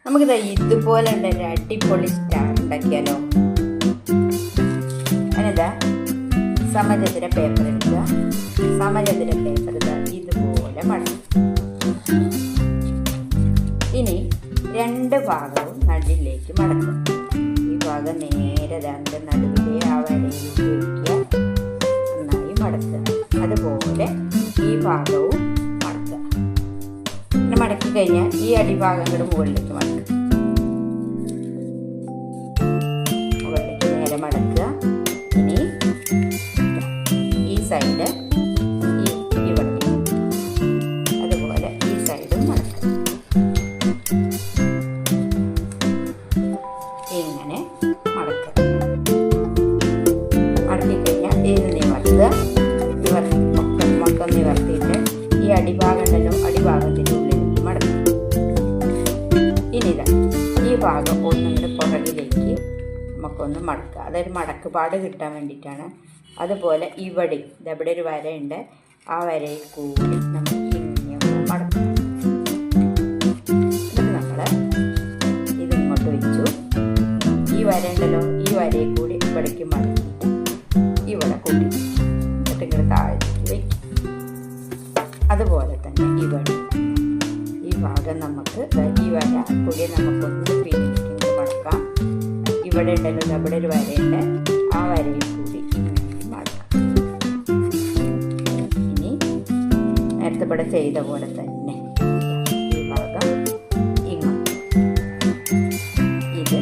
നമുക്കിത് ഇതുപോലെ ഉണ്ടൊരു അടിപൊളി സ്റ്റാർ ഉണ്ടാക്കിയാലോ. അതിനെന്താ സമചതുര പേപ്പർ എടുക്കുക. സമചതുര പേപ്പർ ഇതുപോലെ മടക്കുക. ഇനി രണ്ട് ഭാഗവും നടുവിലേക്ക് മടക്കുക. ഈ ഭാഗം നേരെ അതിൻ്റെ നടുവിലെ ആ വരയിലേക്ക് വയ്ക്കുക. നന്നായി മടക്കുക. അതുപോലെ ഈ ഭാഗവും മടക്കുക. പിന്നെ മടക്കി കഴിഞ്ഞാൽ ഈ അടിഭാഗങ്ങളുടെ മുകളിലേക്ക് മടക്കുക. മുകളിലേക്ക് നേരെ മടക്കുക. ഇനി ഈ സൈഡ് ഇവിടെ അതുപോലെ ഈ സൈഡും മടക്കുക. ഇങ്ങനെ മടക്കുക. മടക്കി കഴിഞ്ഞാൽ ഇത് നിവർത്തുക. മൊത്തം നിവർത്തിയിട്ട് ഈ അടിഭാഗം ഉണ്ടല്ലോ, അടിഭാഗത്തിൻ്റെ ഉള്ളിലേക്ക് മടക്കുക. ഇനി ഈ ഭാഗം ഒന്നുകൂടെ പുറകിലേക്ക് നമുക്കൊന്ന് മടക്കുക. അതൊരു മടക്കുപാട് കിട്ടാൻ വേണ്ടിയിട്ടാണ്. അതുപോലെ ഇവിടെ ഒരു വരയുണ്ട്. ആ വരയിൽ കൂടി നമുക്ക് ഇങ്ങനെ മടക്കുക. എന്നിട്ട് നമ്മൾ ഇതിങ്ങോട്ട് വെച്ചു. ഈ വര ഉണ്ടല്ലോ, ഈ വരയിൽ കൂടി ഇവിടേക്ക് മടക്കിയിട്ട് ഇവിടെ കൂട്ടി എന്നിട്ട് ഇങ്ങനെ താഴേക്ക് വയ്ക്കും. അതുപോലെ തന്നെ ഇവിടെ ഈ ഭാഗം നമുക്ക് ഈ വര കൂടി നമുക്കൊന്ന് പിന്നിലേക്ക് മടക്കാം. ഇവിടെ ഉണ്ടല്ലോ, ഇവിടെ ഒരു വരയുണ്ട്. ആ വരയിൽ കൂടി മടക്കാം. ഇനി നേരത്തെ ഇവിടെ ചെയ്ത പോലെ തന്നെ ഈ ഭാഗം ഇങ്ങോട്ട് ഇത്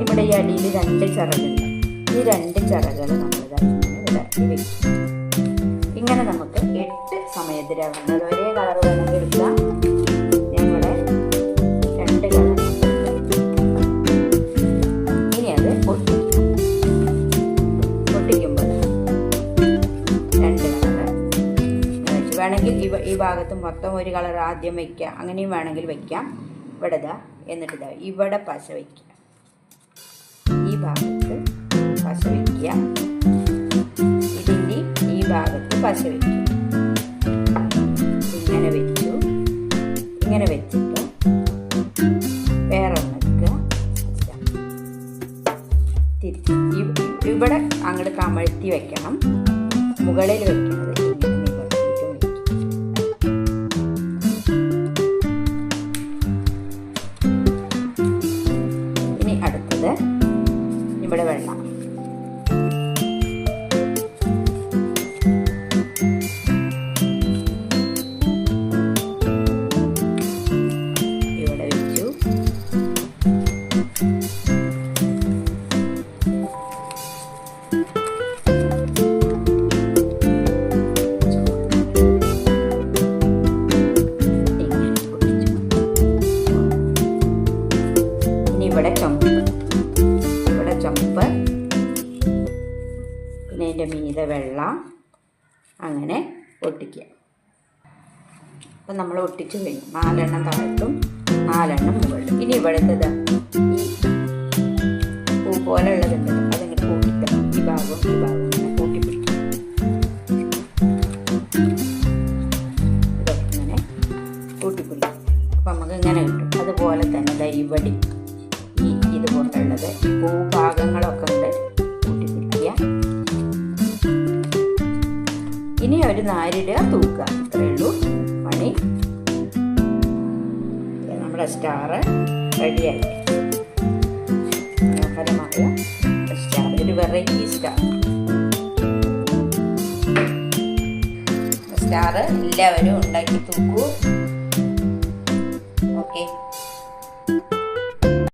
ഇവിടെ ഈ അടിയിൽ രണ്ട് ചിറകുണ്ട്. ഈ രണ്ട് ചിറകുകൾ നമ്മളിങ്ങനെ ഇവിടെ വെക്കും. ഇങ്ങനെ നമുക്ക് 8 സമയത്തിര വേണ്ടത്. ഒരേ കളർ വേണമെങ്കിൽ എടുക്കാം. ഞങ്ങളുടെ 2 കളർ. ഇനി അത് പൊട്ടിക്കുമ്പോൾ 2 കളർ വെച്ച് വേണമെങ്കിൽ ഈ ഭാഗത്ത് മൊത്തം ഒരു കളർ ആദ്യം വയ്ക്കുക. അങ്ങനെയും വേണമെങ്കിൽ വയ്ക്കാം. ഇവിടെ എന്നിട്ട് ഇവിടെ പശ വയ്ക്കുക. ഈ ഭാഗത്ത് പശ വയ്ക്കുക. ഇതിൻ്റെ ഈ ഭാഗത്ത് പശ വയ്ക്കുക. ഇങ്ങനെ വെച്ചു. ഇങ്ങനെ വെച്ചിട്ട് വേറെ ഒന്നെടുക്കുക. തിരിച്ച് ഇവിടെ അങ്ങോട്ട് കമഴ്ത്തി വെക്കണം. മുകളിൽ വെക്കുന്നത് ഇങ്ങനെ നിവർത്തിയിട്ട് വയ്ക്കും. ഇനി അടുത്തത് ഇവിടെ വെള്ളം. ഇവിടെ ചുമപ്പ് പിന്നെ അതിൻ്റെ മീതെ വെള്ളം. അങ്ങനെ ഒട്ടിക്കുക. അപ്പം നമ്മൾ ഒട്ടിച്ച് കഴിഞ്ഞു. 4 എണ്ണം താഴത്തും 4 എണ്ണം മുകളിലും. ഇനി ഇവിടുത്തെ ഈ പൂ പോലെ ഉള്ളതുണ്ട്. അതിങ്ങനെ കൂട്ടിക്കുക. ഈ ഭാഗവും ഈ ഭാഗവും ഇങ്ങനെ കൂട്ടിപ്പിടിക്കും. ഇതൊക്കെ ഇങ്ങനെ കൂട്ടിപ്പിടിക്കും. അപ്പം നമുക്ക് ഇങ്ങനെ കിട്ടും. അതുപോലെ തന്നെ ഇവിടെ ഇതുപോലുള്ളത് ഭൂഭാഗങ്ങളൊക്കെ ഉണ്ട്. കൂട്ടിപ്പിടിക്കുക. ഇനി ഒരു നാരിടുക, തൂക്കുക. ഇത്രയേ ഉള്ളൂ പണി. നമ്മുടെ സ്റ്റാർ റെഡിയായി. മനോഹരമായ സ്റ്റാർ, ഒരു വെറൈറ്റി സ്റ്റാർ. എല്ലാവരും ഉണ്ടാക്കി തൂക്കൂ. ഓക്കെ.